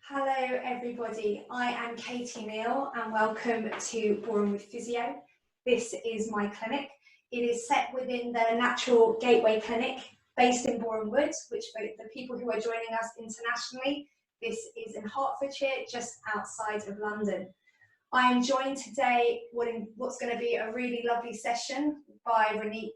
Hello everybody, I am Katy Neale and welcome to Borehamwood Physio. This is my clinic. It is set within the Natural Gateway Clinic based in Borehamwood, which for the people who are joining us internationally, this is in Hertfordshire, just outside of London. I am joined today what's going to be a really lovely session by Ronit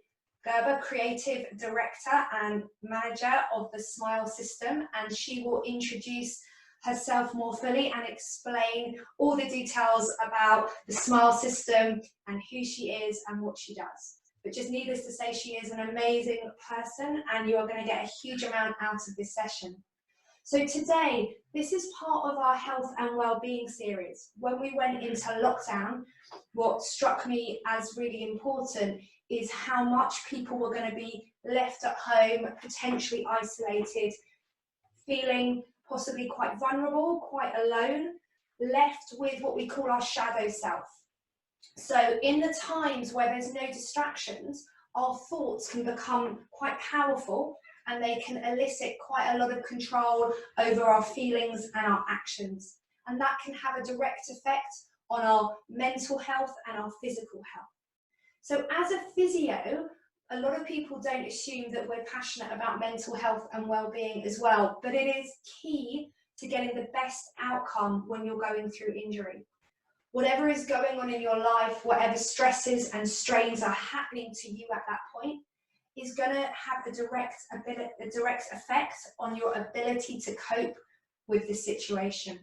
Gerber, Creative Director and Manager of the Smile System, and she will introduce herself more fully and explain all the details about the Smile System and who she is and what she does. But just needless to say, she is an amazing person and you are going to get a huge amount out of this session. So today, this is part of our health and well-being series. When we went into lockdown, what struck me as really important is how much people were going to be left at home, potentially isolated, feeling possibly quite vulnerable, quite alone, left with what we call our shadow self. So in the times where there's no distractions, our thoughts can become quite powerful and they can elicit quite a lot of control over our feelings and our actions. And that can have a direct effect on our mental health and our physical health. So as a physio, a lot of people don't assume that we're passionate about mental health and well-being as well, but it is key to getting the best outcome when you're going through injury. Whatever is going on in your life, whatever stresses and strains are happening to you at that point, is going to have a direct effect on your ability to cope with the situation.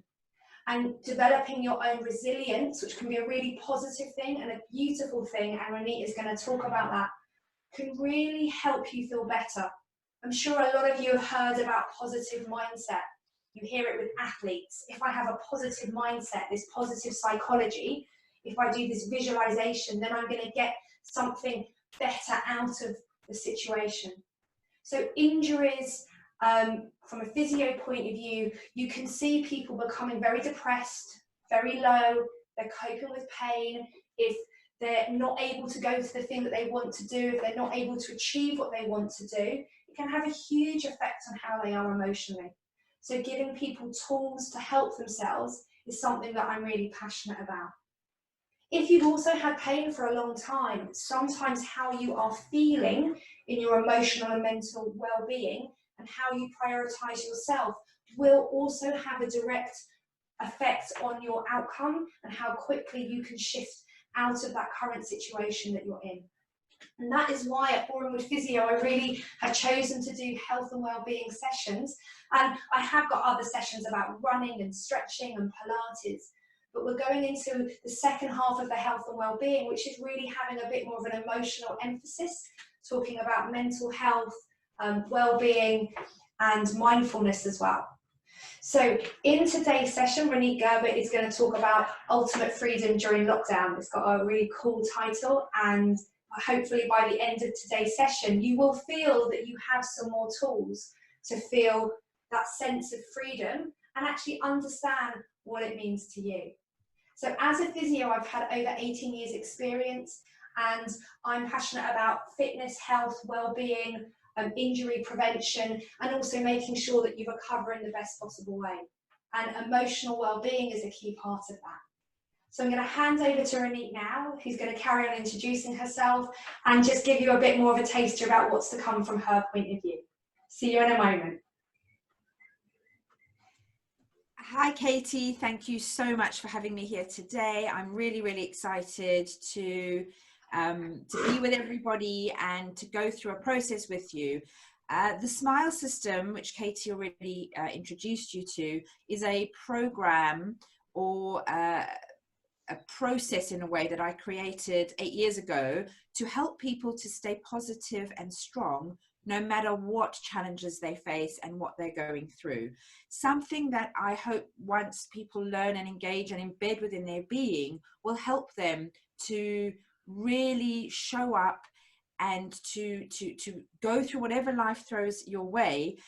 And developing your own resilience, which can be a really positive thing and a beautiful thing, and Ronit is going to talk about that, can really help you feel better. I'm sure a lot of you have heard about positive mindset. You hear it with athletes. If I have a positive mindset, this positive psychology, if I do this visualization, then I'm going to get something better out of the situation. So injuries, from a physio point of view, you can see people becoming very depressed, very low, they're coping with pain. If they're not able to go to the thing that they want to do, if they're not able to achieve what they want to do, it can have a huge effect on how they are emotionally. So giving people tools to help themselves is something that I'm really passionate about. If you've also had pain for a long time, sometimes how you are feeling in your emotional and mental well-being and how you prioritize yourself will also have a direct effect on your outcome and how quickly you can shift out of that current situation that you're in. And that is why at Borehamwood Physio I really have chosen to do health and wellbeing sessions, and I have got other sessions about running and stretching and Pilates, but we're going into the second half of the health and wellbeing, which is really having a bit more of an emotional emphasis, talking about mental health, wellbeing and mindfulness as well. So in today's session, Ronit Gerber is going to talk about ultimate freedom during lockdown. It's got a really cool title, and hopefully by the end of today's session, you will feel that you have some more tools to feel that sense of freedom and actually understand what it means to you. So as a physio, I've had over 18 years experience, and I'm passionate about fitness, health, well-being, injury prevention, and also making sure that you recover in the best possible way. And emotional well-being is a key part of that. So I'm going to hand over to Ronit now, who's going to carry on introducing herself and just give you a bit more of a taster about what's to come from her point of view. See you in a moment. Hi Katy, thank you so much for having me here today. I'm really excited to be with everybody and to go through a process with you. The Smile System, which Katy already introduced you to, is a program or a process in a way that I created 8 years ago to help people to stay positive and strong no matter what challenges they face and what they're going through. Something that I hope once people learn and engage and embed within their being will help them to really show up and to go through whatever life throws your way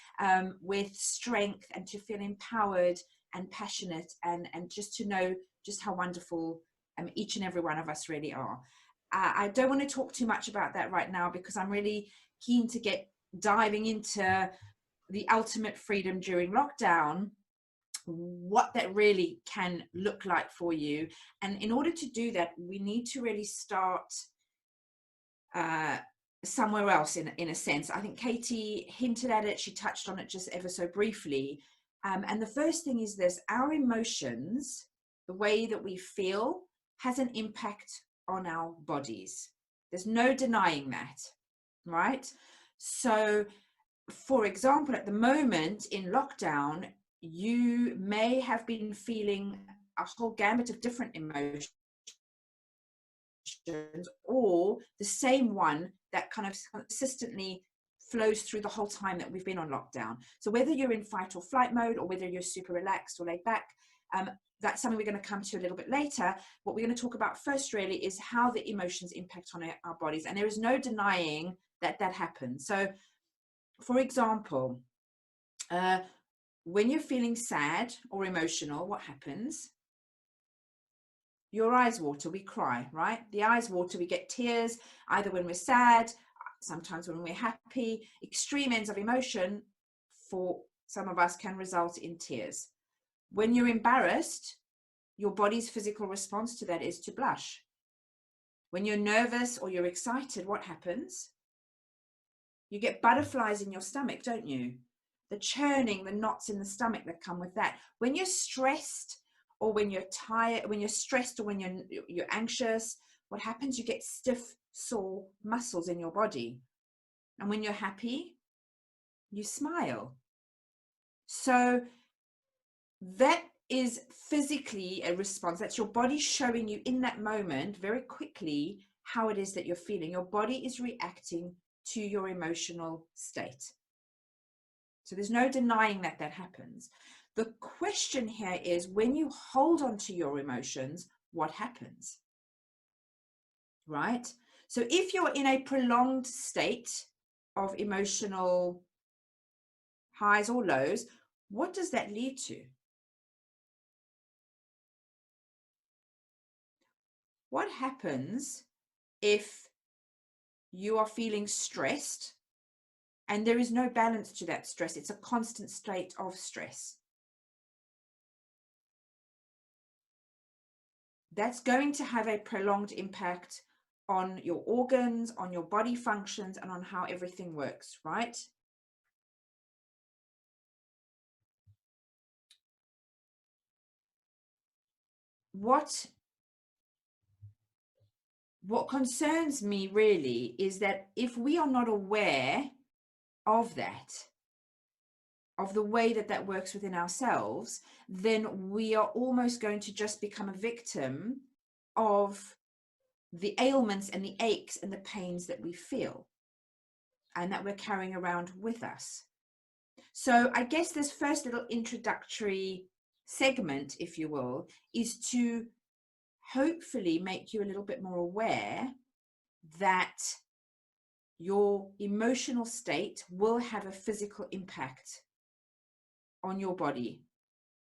with strength, and to feel empowered and passionate, and just to know just how wonderful each and every one of us really are. I don't want to talk too much about that right now because I'm really keen to get diving into the ultimate freedom during lockdown, what that really can look like for you. And in order to do that, we need to really start somewhere else in a sense. I think Katy hinted at it, she touched on it just ever so briefly. And the first thing is this: our emotions, the way that we feel, has an impact on our bodies. There's no denying that, right? So, for example, at the moment in lockdown, you may have been feeling a whole gamut of different emotions, or the same one that kind of consistently flows through the whole time that we've been on lockdown. So whether you're in fight or flight mode, or whether you're super relaxed or laid back, that's something we're going to come to a little bit later. What we're going to talk about first really is how the emotions impact on our bodies. And there is no denying that that happens. So for example, when you're feeling sad or emotional, what happens? Your eyes water, we cry, right? The eyes water, we get tears, either when we're sad, sometimes when we're happy. Extreme ends of emotion for some of us can result in tears. When you're embarrassed, your body's physical response to that is to blush. When you're nervous or you're excited, what happens? You get butterflies in your stomach, don't you? The churning, the knots in the stomach that come with that. When you're stressed, or when you're tired, when you're stressed, or when you're anxious, what happens? You get stiff, sore muscles in your body. And when you're happy, you smile. So that is physically a response. That's your body showing you in that moment very quickly how it is that you're feeling. Your body is reacting to your emotional state. So there's no denying that that happens. The question here is, when you hold on to your emotions, what happens? Right? So if you're in a prolonged state of emotional highs or lows, what does that lead to? What happens if you are feeling stressed and there is no balance to that stress? It's a constant state of stress. That's going to have a prolonged impact on your organs, on your body functions, and on how everything works, right? What concerns me really is that if we are not aware of that, of the way that that works within ourselves, then we are almost going to just become a victim of the ailments and the aches and the pains that we feel and that we're carrying around with us. So I guess this first little introductory segment, if you will, is to hopefully make you a little bit more aware that your emotional state will have a physical impact on your body.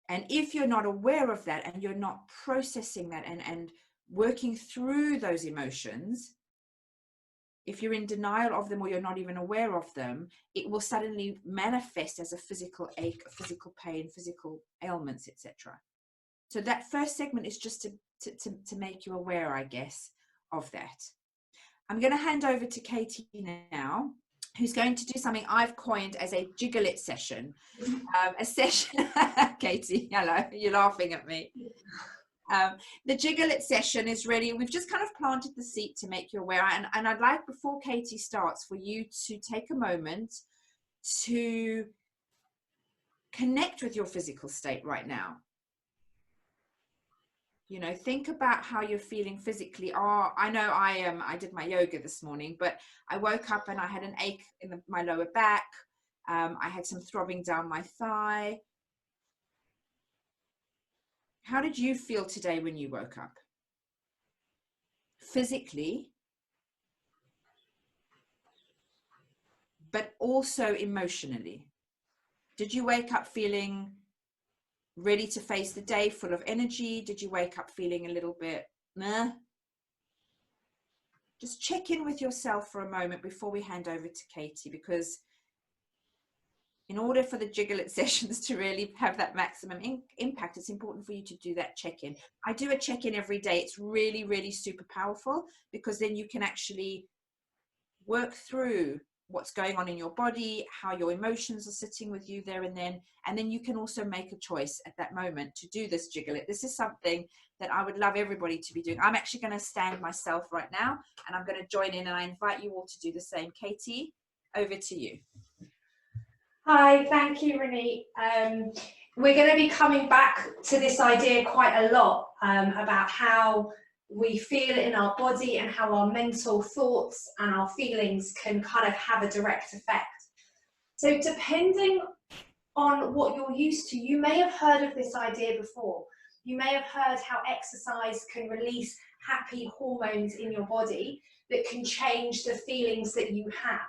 And if you're not aware of that and you're not processing that and working through those emotions, if you're in denial of them or you're not even aware of them, it will suddenly manifest as a physical ache, physical pain, physical ailments, etc. So that first segment is just to make you aware, I guess, of that. I'm going to hand over to Katy now, who's going to do something I've coined as a jiggle it session. A session, Katy, hello, you're laughing at me. The jiggle it session is really, we've just kind of planted the seed to make you aware. And I'd like, before Katy starts, for you to take a moment to connect with your physical state right now. You know, think about how you're feeling physically. Oh, I know I did my yoga this morning, but I woke up and I had an ache in my lower back. I had some throbbing down my thigh. How did you feel today when you woke up? Physically, but also emotionally. Did you wake up feeling ready to face the day, full of energy? Did you wake up feeling a little bit meh? Just check in with yourself for a moment before we hand over to Katy, because in order for the jiggle it sessions to really have that maximum impact, it's important for you to do that check-in. I do a check-in every day. It's really, really super powerful, because then you can actually work through what's going on in your body, how your emotions are sitting with you there and then you can also make a choice at that moment to do this jiggle it. This is something that I would love everybody to be doing. I'm actually going to stand myself right now, and I'm going to join in, and I invite you all to do the same. Katie, over to you. Hi, thank you, Ronit. We're going to be coming back to this idea quite a lot, about how we feel in our body and how our mental thoughts and our feelings can kind of have a direct effect. So depending on what you're used to, you may have heard of this idea before. You may have heard how exercise can release happy hormones in your body that can change the feelings that you have.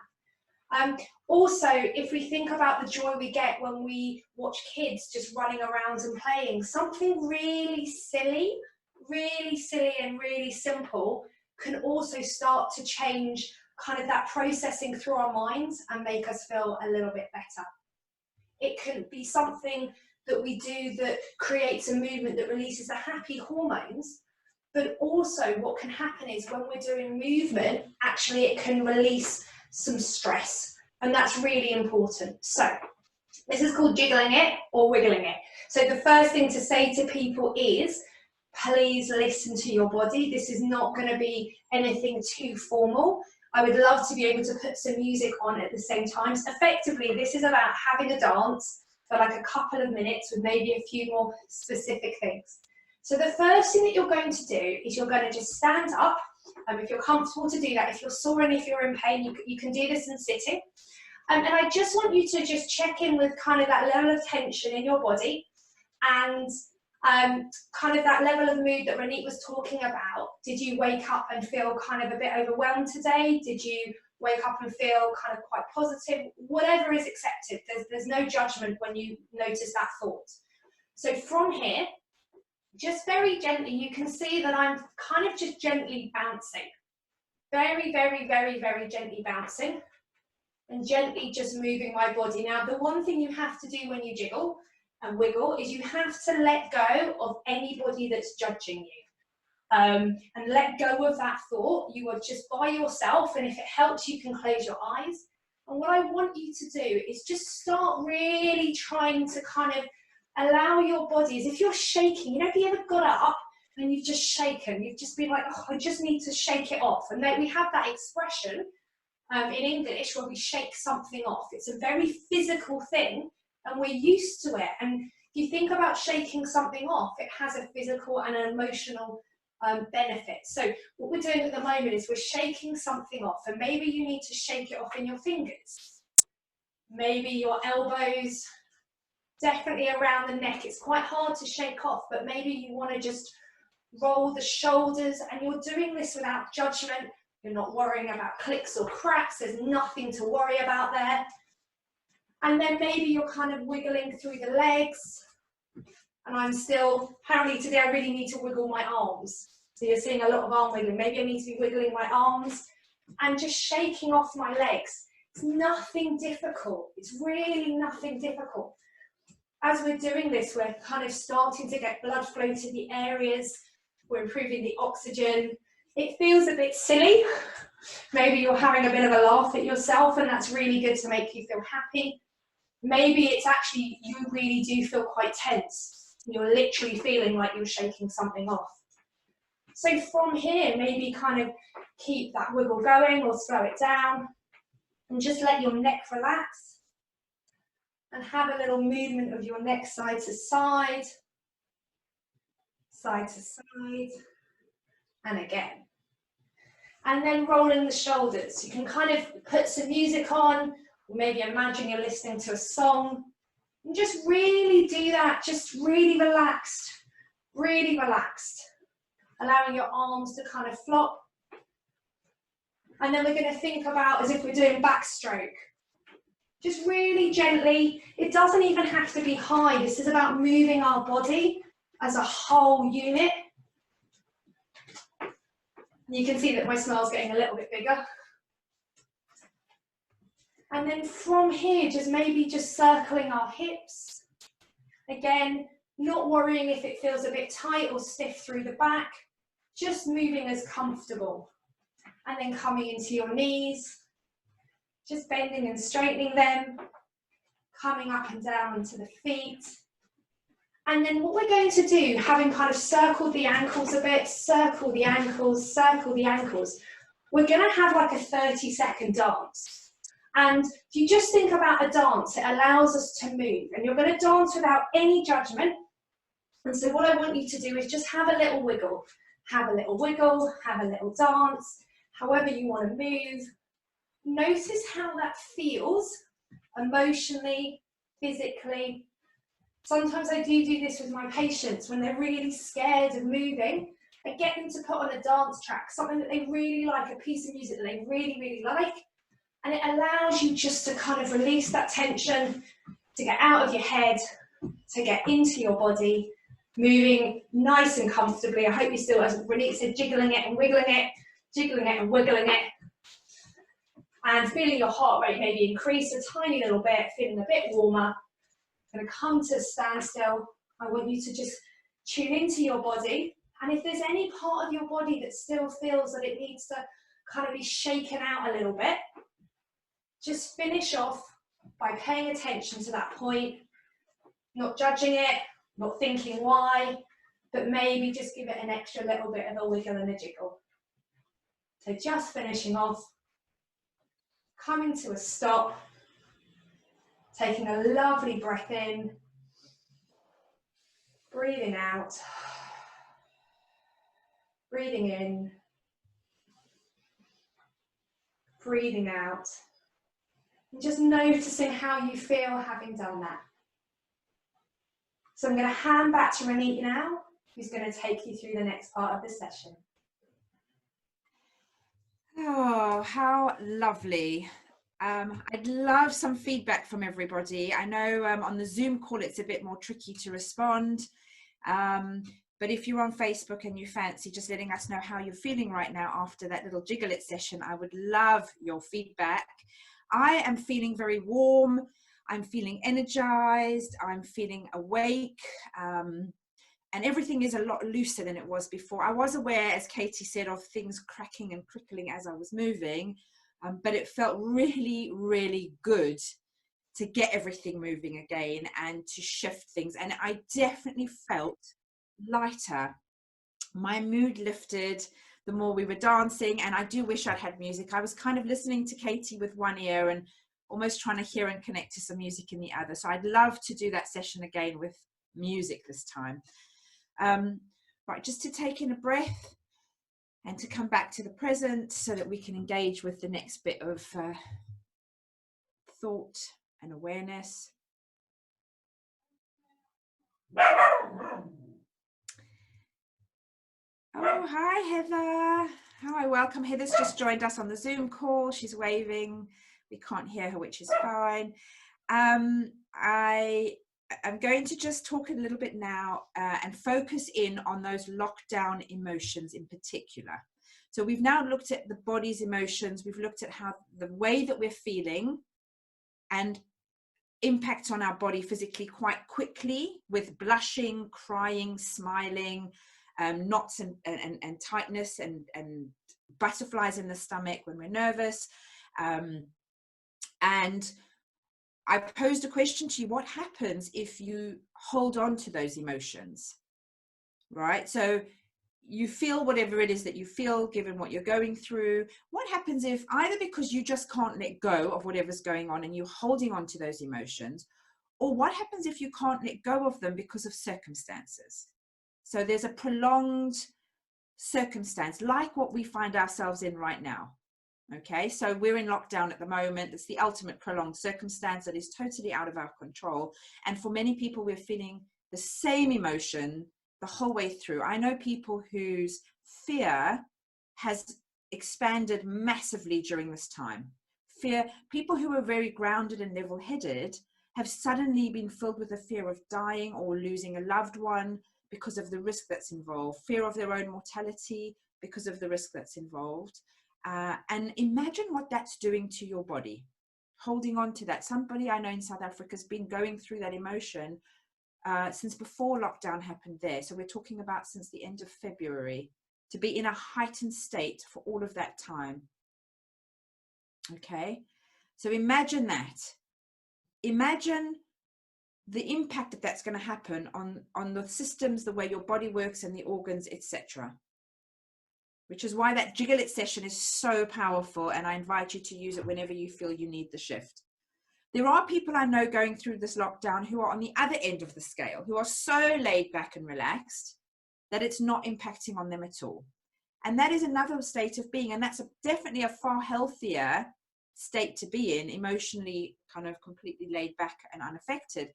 Also, if we think about the joy we get when we watch kids just running around and playing, something really silly and really simple can also start to change kind of that processing through our minds and make us feel a little bit better. It could be something that we do that creates a movement that releases the happy hormones, but also what can happen is when we're doing movement, actually it can release some stress, and that's really important. So this is called jiggling it or wiggling it. So the first thing to say to people is, please listen to your body. This is not going to be anything too formal. I would love to be able to put some music on at the same time. So effectively, this is about having a dance for like a couple of minutes with maybe a few more specific things. So the first thing that you're going to do is you're going to just stand up. If you're comfortable to do that, if you're sore and if you're in pain, you can do this in sitting. And I just want you to just check in with kind of that level of tension in your body and kind of that level of mood that Ronit was talking about. Did you wake up and feel kind of a bit overwhelmed today? Did you wake up and feel kind of quite positive? Whatever is accepted. There's no judgment when you notice that thought. So from here, just very gently, you can see that I'm kind of just gently bouncing. Very, very, very, very gently bouncing and gently just moving my body. Now, the one thing you have to do when you jiggle and wiggle is you have to let go of anybody that's judging you. And let go of that thought. You are just by yourself, and if it helps, you can close your eyes. And what I want you to do is just start really trying to kind of allow your body, as if you're shaking. You know, have you ever got up and you've just shaken? You've just been like, oh, I just need to shake it off. And then we have that expression in English where we shake something off. It's a very physical thing, and we're used to it. And if you think about shaking something off, it has a physical and an emotional benefit. So what we're doing at the moment is we're shaking something off, and maybe you need to shake it off in your fingers, maybe your elbows, definitely around the neck. It's quite hard to shake off, but maybe you want to just roll the shoulders, and you're doing this without judgment. You're not worrying about clicks or cracks. There's nothing to worry about there. And then maybe you're kind of wiggling through the legs. And I'm still, apparently today I really need to wiggle my arms. So you're seeing a lot of arm wiggling. Maybe I need to be wiggling my arms and just shaking off my legs. It's nothing difficult. It's really nothing difficult. As we're doing this, we're kind of starting to get blood flow to the areas. We're improving the oxygen. It feels a bit silly. Maybe you're having a bit of a laugh at yourself, and that's really good to make you feel happy. Maybe it's actually, you really do feel quite tense. You're literally feeling like you're shaking something off. So from here, maybe kind of keep that wiggle going or slow it down, and just let your neck relax. And have a little movement of your neck side to side, and again. And then rolling the shoulders. You can kind of put some music on, or maybe imagine you're listening to a song. And just really do that, just really relaxed, allowing your arms to kind of flop. And then we're going to think about as if we're doing backstroke. Just really gently. It doesn't even have to be high. This is about moving our body as a whole unit. You can see that my smile's getting a little bit bigger. And then from here, just circling our hips. Again, not worrying if it feels a bit tight or stiff through the back, just moving as comfortable. And then coming into your knees, just bending and straightening them, coming up and down into the feet. And then what we're going to do, having kind of circled the ankles a bit, circle the ankles, circle the ankles, we're going to have like a 30-second dance. And if you just think about a dance, it allows us to move. And you're going to dance without any judgment. And so what I want you to do is just have a little wiggle. Have a little wiggle, have a little dance, however you want to move. Notice how that feels emotionally, physically. Sometimes I do this with my patients when they're really scared of moving. I get them to put on a dance track, something that they really like, a piece of music that they really, really like. And it allows you just to kind of release that tension, to get out of your head, to get into your body, moving nice and comfortably. I hope you still, as Ronit said, jiggling it and wiggling it, jiggling it and wiggling it. And feeling your heart rate maybe increase a tiny little bit, feeling a bit warmer. Going to come to a standstill. I want you to just tune into your body. And if there's any part of your body that still feels that it needs to kind of be shaken out a little bit, just finish off by paying attention to that point, not judging it, not thinking why, but maybe just give it an extra little bit of a wiggle and a jiggle. So just finishing off, coming to a stop, taking a lovely breath in, breathing out, breathing in, breathing out, and just noticing how you feel having done that. So I'm going to hand back to Ronit now, who's going to take you through the next part of the session. Oh, how lovely. I'd love some feedback from everybody. I know on the Zoom call it's a bit more tricky to respond, but if you're on Facebook and you fancy just letting us know how you're feeling right now after that little jiggle it session, I would love your feedback. I am feeling very warm. I'm feeling energized. I'm feeling awake. And everything is a lot looser than it was before. I was aware, as Katy said, of things cracking and crickling as I was moving, but it felt really, really good to get everything moving again and to shift things. And I definitely felt lighter. My mood lifted the more we were dancing, and I do wish I'd had music. I was kind of listening to Katy with one ear and almost trying to hear and connect to some music in the other. So I'd love to do that session again with music this time. Right, just to take in a breath and to come back to the present so that we can engage with the next bit of thought and awareness. Oh, hi Heather. Hi, welcome. Heather's just joined us on the Zoom call. She's waving. We can't hear her, which is fine. I'm going to just talk a little bit now and focus in on those lockdown emotions in particular. So we've now looked at the body's emotions. We've looked at how the way that we're feeling and impacts on our body physically quite quickly with blushing, crying, smiling, knots and tightness and butterflies in the stomach when we're nervous. And I posed a question to you: what happens if you hold on to those emotions, right? So you feel whatever it is that you feel, given what you're going through. What happens if, either because you just can't let go of whatever's going on and you're holding on to those emotions, or what happens if you can't let go of them because of circumstances? So there's a prolonged circumstance, like what we find ourselves in right now. Okay, so we're in lockdown at the moment. It's the ultimate prolonged circumstance that is totally out of our control. And for many people, we're feeling the same emotion the whole way through. I know people whose fear has expanded massively during this time. Fear, people who are very grounded and level-headed have suddenly been filled with the fear of dying or losing a loved one because of the risk that's involved, fear of their own mortality because of the risk that's involved. And imagine what that's doing to your body. holding on to that. Somebody I know in South Africa has been going through that emotion since before lockdown happened there. So we're talking about since the end of February, to be in a heightened state for all of that time. Okay, so imagine that. Imagine the impact that that's going to happen on the systems, the way your body works and the organs, etc. Which is why that jiggle it session is so powerful, and I invite you to use it whenever you feel you need the shift. There are people I know going through this lockdown who are on the other end of the scale, who are so laid back and relaxed that it's not impacting on them at all. And that is another state of being, and that's definitely a far healthier state to be in, emotionally kind of completely laid back and unaffected.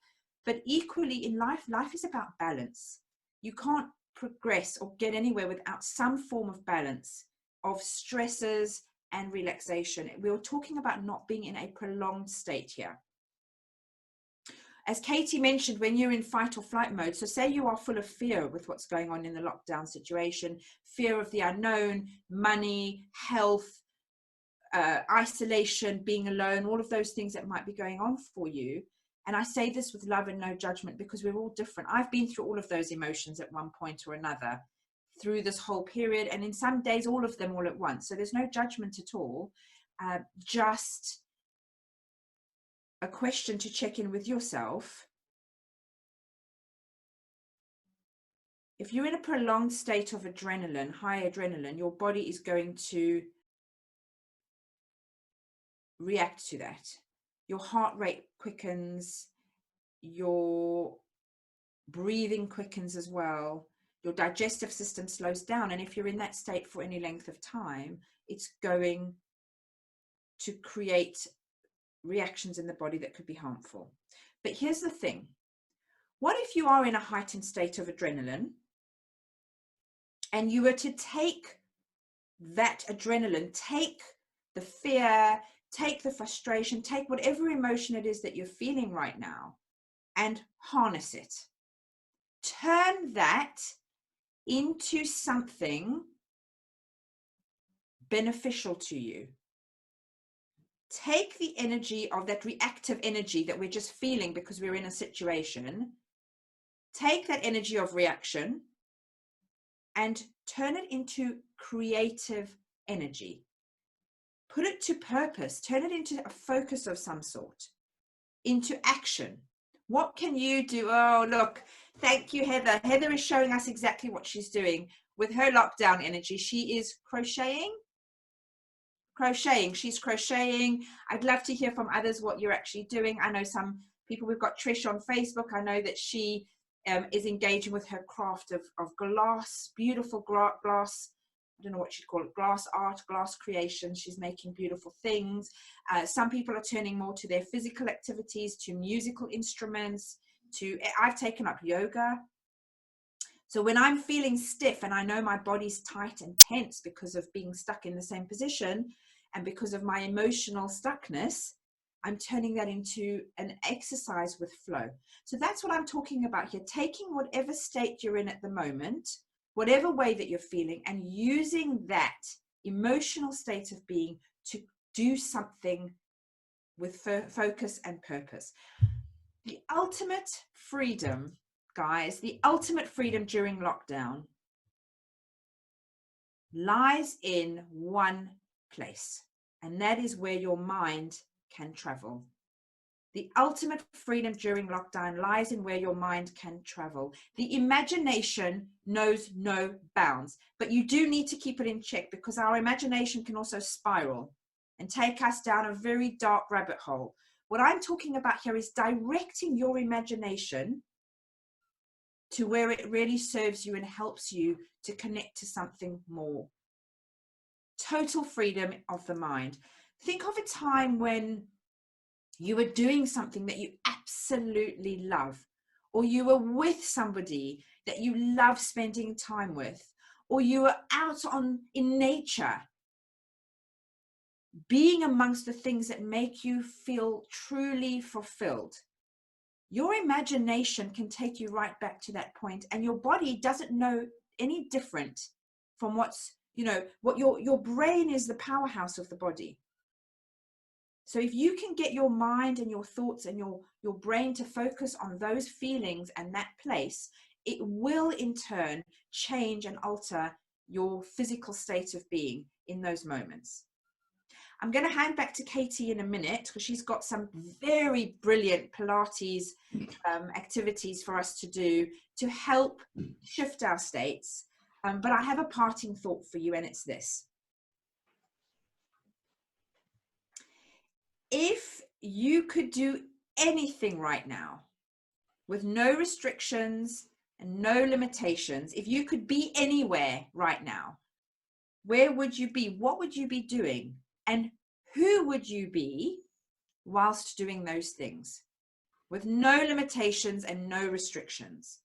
But equally in life, life is about balance. You can't progress or get anywhere without some form of balance of stresses and relaxation. We were talking about not being in a prolonged state here. As Katy mentioned, when you're in fight or flight mode, so say you are full of fear with what's going on in the lockdown situation, fear of the unknown, money, health, isolation, being alone, all of those things that might be going on for you. And I say this with love and no judgment, because we're all different. I've been through all of those emotions at one point or another through this whole period, and in some days all of them all at once. So there's no judgment at all, just a question to check in with yourself. If you're in a prolonged state of adrenaline, high adrenaline, your body is going to react to that. Your heart rate quickens, your breathing quickens as well, your digestive system slows down. And if you're in that state for any length of time, it's going to create reactions in the body that could be harmful. But here's the thing. What if you are in a heightened state of adrenaline and you were to take that adrenaline, take the fear, take the frustration, take whatever emotion it is that you're feeling right now and harness it. Turn that into something beneficial to you. Take the energy of that reactive energy that we're just feeling because we're in a situation. Take that energy of reaction and turn it into creative energy. Put it to purpose. Turn it into a focus of some sort, into action. What can you do? Oh, look, thank you, Heather. Heather is showing us exactly what she's doing with her lockdown energy. She is crocheting. She's crocheting. I'd love to hear from others what you're actually doing. I know some people, we've got Trish on Facebook. I know that she is engaging with her craft of glass, beautiful glass. I don't know what she'd call it, glass art, glass creation. She's making beautiful things. Some people are turning more to their physical activities, to musical instruments, I've taken up yoga. So when I'm feeling stiff and I know my body's tight and tense because of being stuck in the same position and because of my emotional stuckness, I'm turning that into an exercise with flow. So that's what I'm talking about here, taking whatever state you're in at the moment, whatever way that you're feeling, and using that emotional state of being to do something with focus and purpose. The ultimate freedom, guys, the ultimate freedom during lockdown lies in one place, and that is where your mind can travel. The ultimate freedom during lockdown lies in where your mind can travel. The imagination knows no bounds, but you do need to keep it in check, because our imagination can also spiral and take us down a very dark rabbit hole. What I'm talking about here is directing your imagination to where it really serves you and helps you to connect to something more. Total freedom of the mind. Think of a time when you were doing something that you absolutely love, or you were with somebody that you love spending time with, or you were out in nature, being amongst the things that make you feel truly fulfilled. Your imagination can take you right back to that point, and your body doesn't know any different from what's, what your brain is the powerhouse of the body. So if you can get your mind and your thoughts and your brain to focus on those feelings and that place, it will in turn change and alter your physical state of being in those moments. I'm going to hand back to Katy in a minute because she's got some very brilliant Pilates activities for us to do to help shift our states. But I have a parting thought for you, and it's this. If you could do anything right now with no restrictions and no limitations, if you could be anywhere right now, where would you be? What would you be doing? And who would you be whilst doing those things with no limitations and no restrictions?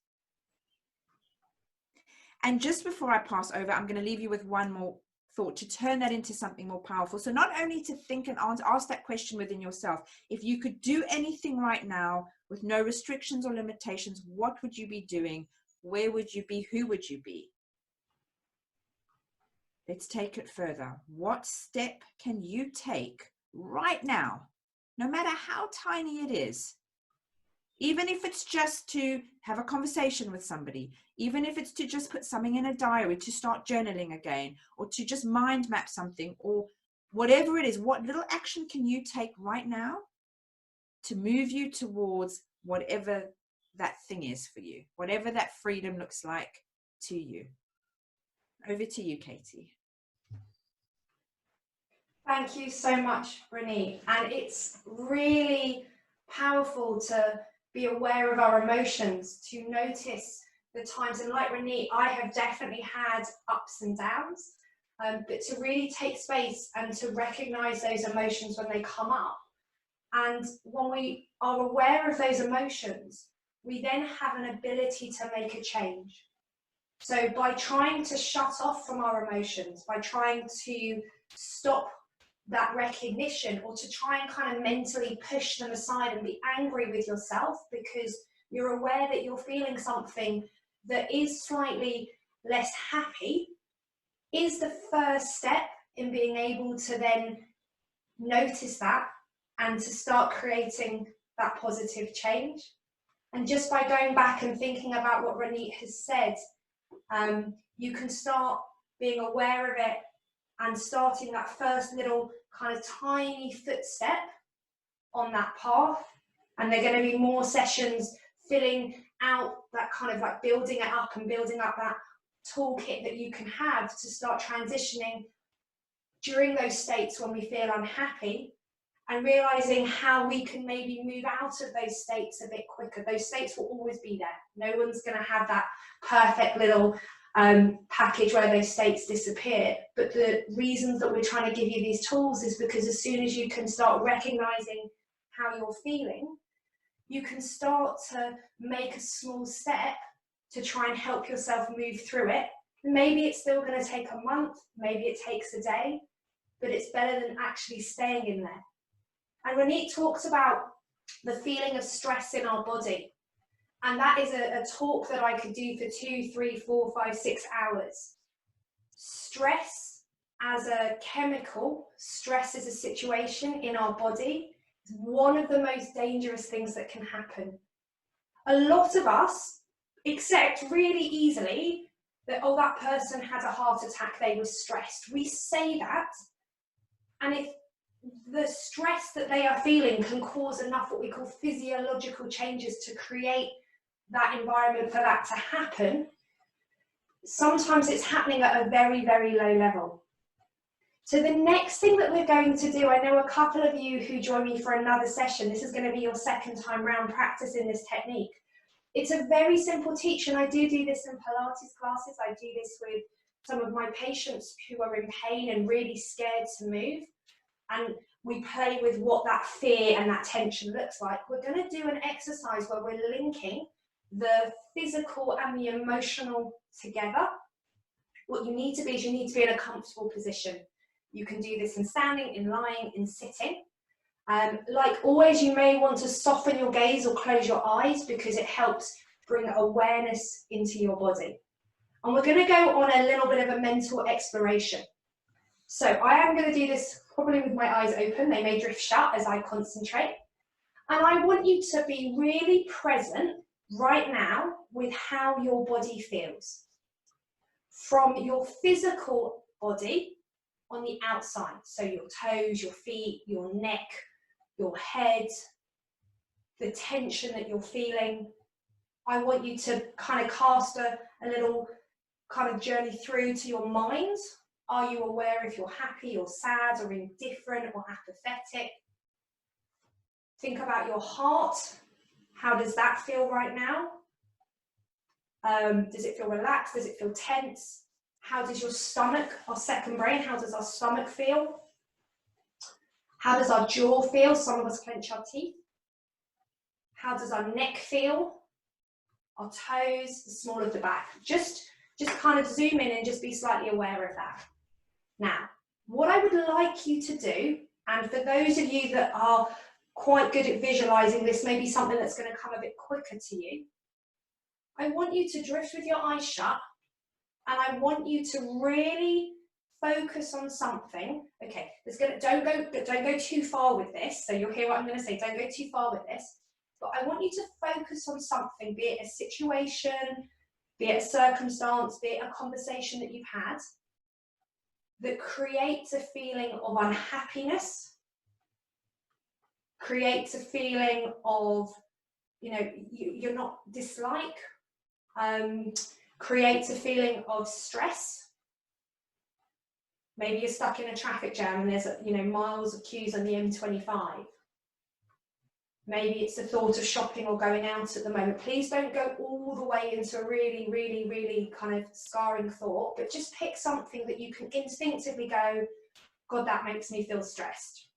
And just before I pass over, I'm going to leave you with one more thought to turn that into something more powerful. So not only to think and ask that question within yourself, if you could do anything right now with no restrictions or limitations, what would you be doing? Where would you be? Who would you be? Let's take it further. What step can you take right now, no matter how tiny it is? Even if it's just to have a conversation with somebody, even if it's to just put something in a diary, to start journaling again, or to just mind map something, or whatever it is, what little action can you take right now to move you towards whatever that thing is for you, whatever that freedom looks like to you? Over to you, Katy. Thank you so much, Ronit. And it's really powerful to be aware of our emotions, to notice the times. And like Ronit, I have definitely had ups and downs, but to really take space and to recognize those emotions when they come up. And when we are aware of those emotions, we then have an ability to make a change. So by trying to shut off from our emotions, by trying to stop that recognition, or to try and kind of mentally push them aside and be angry with yourself because you're aware that you're feeling something that is slightly less happy, is the first step in being able to then notice that and to start creating that positive change. And just by going back and thinking about what Ronit has said, you can start being aware of it and starting that first little kind of tiny footstep on that path. And there are going to be more sessions filling out that kind of like building it up and building up that toolkit that you can have to start transitioning during those states when we feel unhappy, and realizing how we can maybe move out of those states a bit quicker. Those states will always be there. No one's going to have that perfect little package where those states disappear. But the reasons that we're trying to give you these tools is because as soon as you can start recognizing how you're feeling, you can start to make a small step to try and help yourself move through it. Maybe it's still going to take a month, maybe it takes a day, but it's better than actually staying in there. And Ronit talks about the feeling of stress in our body. And that is a talk that I could do for 2, 3, 4, 5, 6 hours. Stress as a chemical, stress as a situation in our body is one of the most dangerous things that can happen. A lot of us accept really easily that, oh, that person had a heart attack, they were stressed. We say that, and if the stress that they are feeling can cause enough what we call physiological changes to create that environment for that to happen, sometimes it's happening at a very, very low level. So the next thing that we're going to do, I know a couple of you who join me for another session, this is going to be your second time round practicing this technique. It's a very simple teach, and I do this in Pilates classes. I do this with some of my patients who are in pain and really scared to move. And we play with what that fear and that tension looks like. We're going to do an exercise where we're linking the physical and the emotional together. What you need to be is you need to be in a comfortable position. You can do this in standing, in lying, in sitting. Like always, you may want to soften your gaze or close your eyes because it helps bring awareness into your body. And we're going to go on a little bit of a mental exploration. So I am going to do this probably with my eyes open. They may drift shut as I concentrate. And I want you to be really present right now with how your body feels. From your physical body on the outside, so your toes, your feet, your neck, your head, the tension that you're feeling. I want you to kind of cast a little kind of journey through to your mind. Are you aware if you're happy or sad or indifferent or apathetic? Think about your heart. How does that feel right now? Does it feel relaxed? Does it feel tense? How does your stomach, our second brain, how does our stomach feel? How does our jaw feel? Some of us clench our teeth. How does our neck feel? Our toes, the small of the back. Just kind of zoom in and just be slightly aware of that. Now, what I would like you to do, and for those of you that are quite good at visualizing, this may be something that's going to come a bit quicker to you. I want you to drift with your eyes shut, and I want you to really focus on something. Okay, don't go too far with this. So you'll hear what I'm going to say. Don't go too far with this. But I want you to focus on something, be it a situation, be it a circumstance, be it a conversation that you've had, that creates a feeling of unhappiness, creates a feeling of, you're not dislike, creates a feeling of stress. Maybe you're stuck in a traffic jam and there's, miles of queues on the M25. Maybe it's the thought of shopping or going out at the moment. Please don't go all the way into a really, really, really kind of scarring thought, but just pick something that you can instinctively go, God, that makes me feel stressed.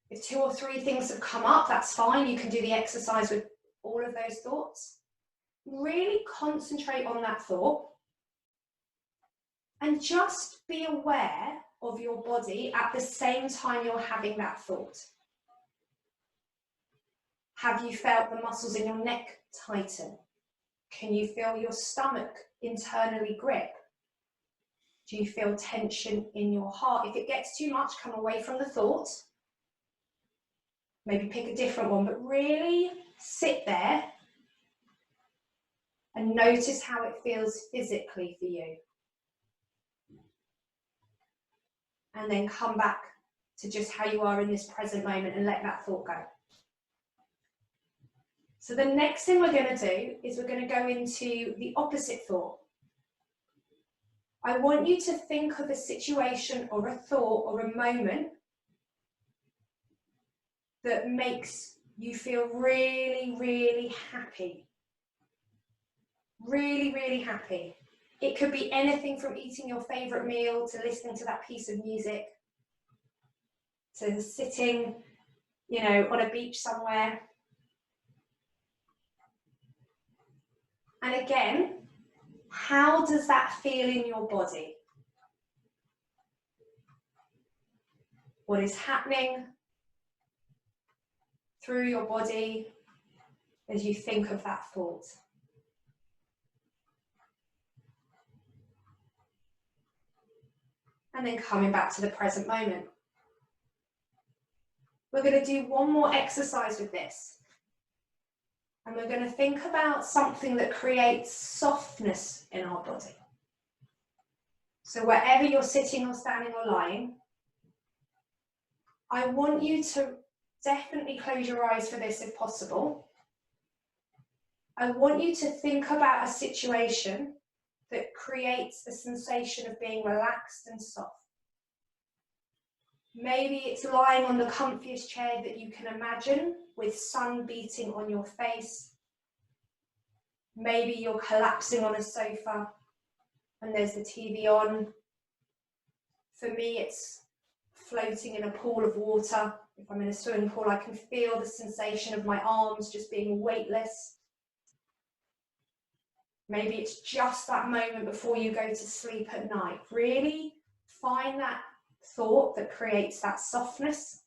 If 2 or 3 things have come up, that's fine. You can do the exercise with all of those thoughts. Really concentrate on that thought and just be aware of your body at the same time you're having that thought. Have you felt the muscles in your neck tighten? Can you feel your stomach internally grip? Do you feel tension in your heart? If it gets too much, come away from the thought. Maybe pick a different one, but really sit there and notice how it feels physically for you. And then come back to just how you are in this present moment and let that thought go. So the next thing we're going to do is we're going to go into the opposite thought. I want you to think of a situation or a thought or a moment that makes you feel really, really happy. Really, really happy. It could be anything from eating your favorite meal to listening to that piece of music, to sitting, on a beach somewhere. And again, how does that feel in your body? What is happening through your body as you think of that thought? And then coming back to the present moment. We're going to do one more exercise with this. And we're going to think about something that creates softness in our body. So wherever you're sitting or standing or lying, I want you to definitely close your eyes for this if possible. I want you to think about a situation that creates a sensation of being relaxed and soft. Maybe it's lying on the comfiest chair that you can imagine with sun beating on your face. Maybe you're collapsing on a sofa and there's the TV on. For me, it's floating in a pool of water. If I'm in a swimming pool, I can feel the sensation of my arms just being weightless. Maybe it's just that moment before you go to sleep at night. Really find that thought that creates that softness.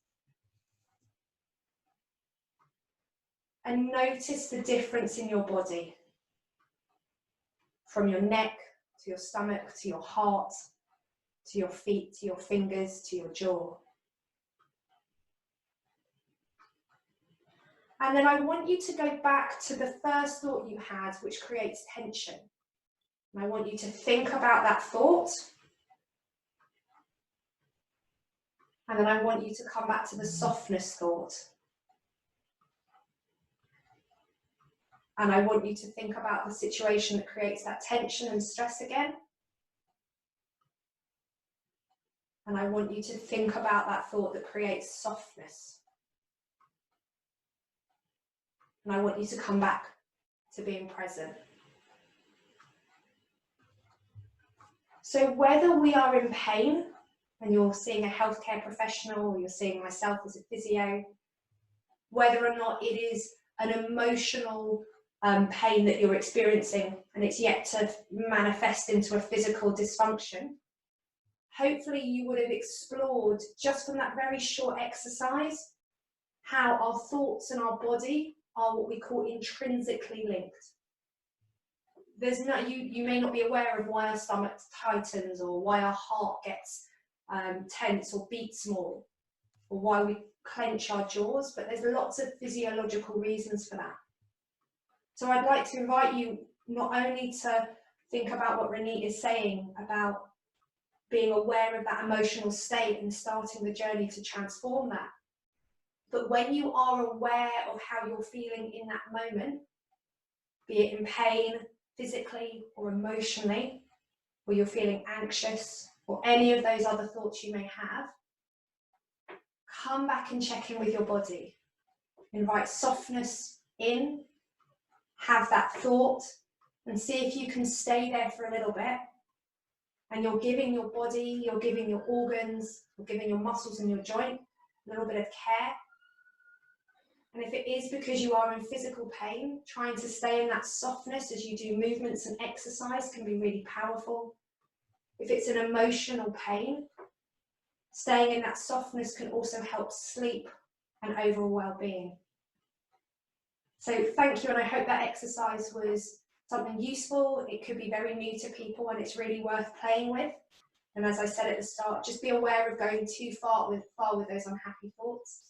And notice the difference in your body. From your neck, to your stomach, to your heart. to your feet, to your fingers, to your jaw. And then I want you to go back to the first thought you had, which creates tension. And I want you to think about that thought. And then I want you to come back to the softness thought. And I want you to think about the situation that creates that tension and stress again. And I want you to think about that thought that creates softness. And I want you to come back to being present. So whether we are in pain, and you're seeing a healthcare professional, or you're seeing myself as a physio, whether or not it is an emotional pain that you're experiencing and it's yet to manifest into a physical dysfunction, hopefully you would have explored just from that very short exercise how our thoughts and our body are what we call intrinsically linked. There's no, you may not be aware of why our stomach tightens, or why our heart gets tense or beats more, or why we clench our jaws, but there's lots of physiological reasons for that. So I'd like to invite you not only to think about what Ronit is saying about being aware of that emotional state and starting the journey to transform that, but when you are aware of how you're feeling in that moment, be it in pain, physically or emotionally, or you're feeling anxious, or any of those other thoughts you may have, come back and check in with your body. Invite softness in, have that thought, and see if you can stay there for a little bit. And you're giving your body, you're giving your organs, you're giving your muscles and your joint a little bit of care. And if it is because you are in physical pain, trying to stay in that softness as you do movements and exercise can be really powerful. If it's an emotional pain, staying in that softness can also help sleep and overall well-being. So thank you, and I hope that exercise was something useful. It could be very new to people, and it's really worth playing with. And as I said at the start, just be aware of going too far with those unhappy thoughts.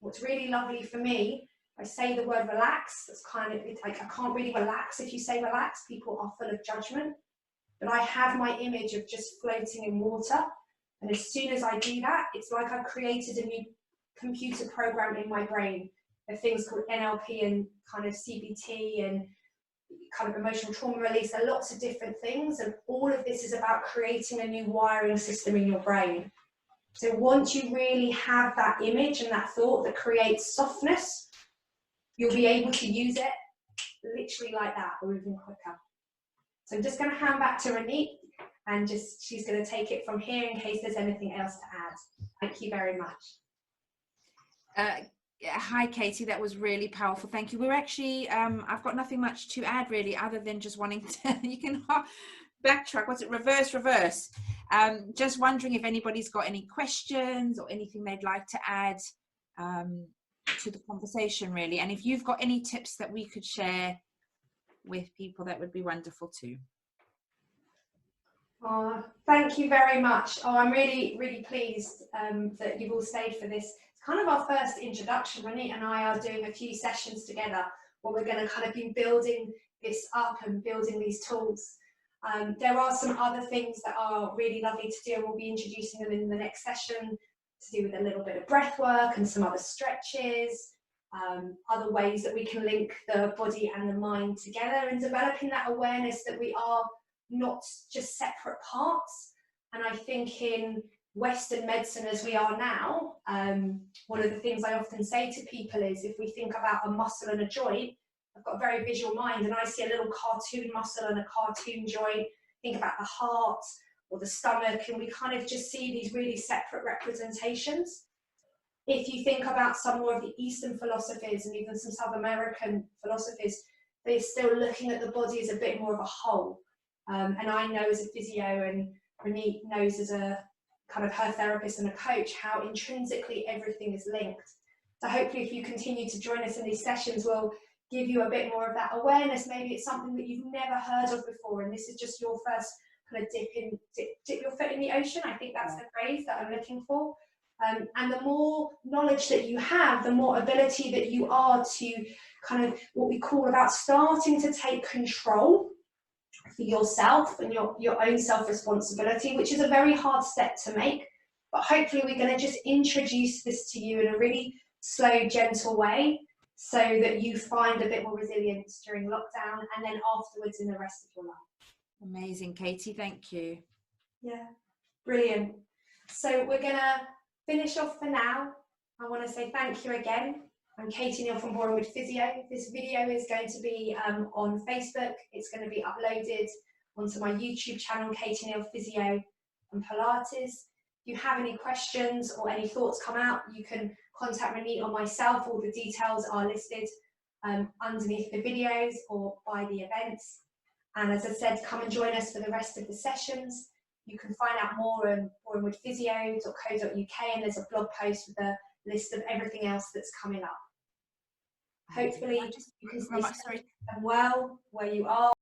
What's really lovely for me, I say the word relax, that's kind of, it's like I can't really relax if you say relax, people are full of judgment. But I have my image of just floating in water. And as soon as I do that, it's like I've created a new computer program in my brain of things called NLP and kind of CBT and kind of emotional trauma release. There are lots of different things. And all of this is about creating a new wiring system in your brain. So once you really have that image and that thought that creates softness, you'll be able to use it literally like that, or even quicker. So I'm just going to hand back to Ronit, and she's going to take it from here in case there's anything else to add. Thank you very much. Hi, Katy. That was really powerful. Thank you. We're actually, I've got nothing much to add really, other than just wanting to, you can backtrack. What's it? Reverse. Just wondering if anybody's got any questions or anything they'd like to add to the conversation, really. And if you've got any tips that we could share with people, that would be wonderful too. Oh, thank you very much. Oh, I'm really, really pleased that you've all stayed for this. It's kind of our first introduction. Ronit and I are doing a few sessions together where we're going to kind of be building this up and building these tools. There are some other things that are really lovely to do, and we'll be introducing them in the next session, to do with a little bit of breath work and some other stretches, other ways that we can link the body and the mind together, and developing that awareness that we are not just separate parts. And I think in Western medicine as we are now, one of the things I often say to people is, if we think about a muscle and a joint, I've got a very visual mind, and I see a little cartoon muscle and a cartoon joint. Think about the heart or the stomach, and we kind of just see these really separate representations. If you think about some more of the Eastern philosophies and even some South American philosophies, they're still looking at the body as a bit more of a whole. And I know as a physio, and Ronit knows as a kind of her therapist and a coach, how intrinsically everything is linked. So hopefully if you continue to join us in these sessions, we'll give you a bit more of that awareness. Maybe it's something that you've never heard of before, and this is just your first kind of dip your foot in the ocean. I think that's the phrase that I'm looking for. And the more knowledge that you have, the more ability that you are to kind of what we call about starting to take control for yourself and your own self-responsibility, which is a very hard step to make. But hopefully we're going to just introduce this to you in a really slow, gentle way so that you find a bit more resilience during lockdown and then afterwards in the rest of your life. Amazing, Katy. Thank you. Yeah, brilliant. So we're going to finish off for now. I want to say thank you again. I'm Katy Neale from Borehamwood Physio. This video is going to be on Facebook. It's going to be uploaded onto my YouTube channel, Katy Neale Physio and Pilates. If you have any questions or any thoughts come out, you can contact Ronit or myself. All the details are listed underneath the videos or by the events. And as I said, come and join us for the rest of the sessions. You can find out more on borehamwoodphysio.co.uk, and there's a blog post with a list of everything else that's coming up. Hopefully you can stay safe and well where you are.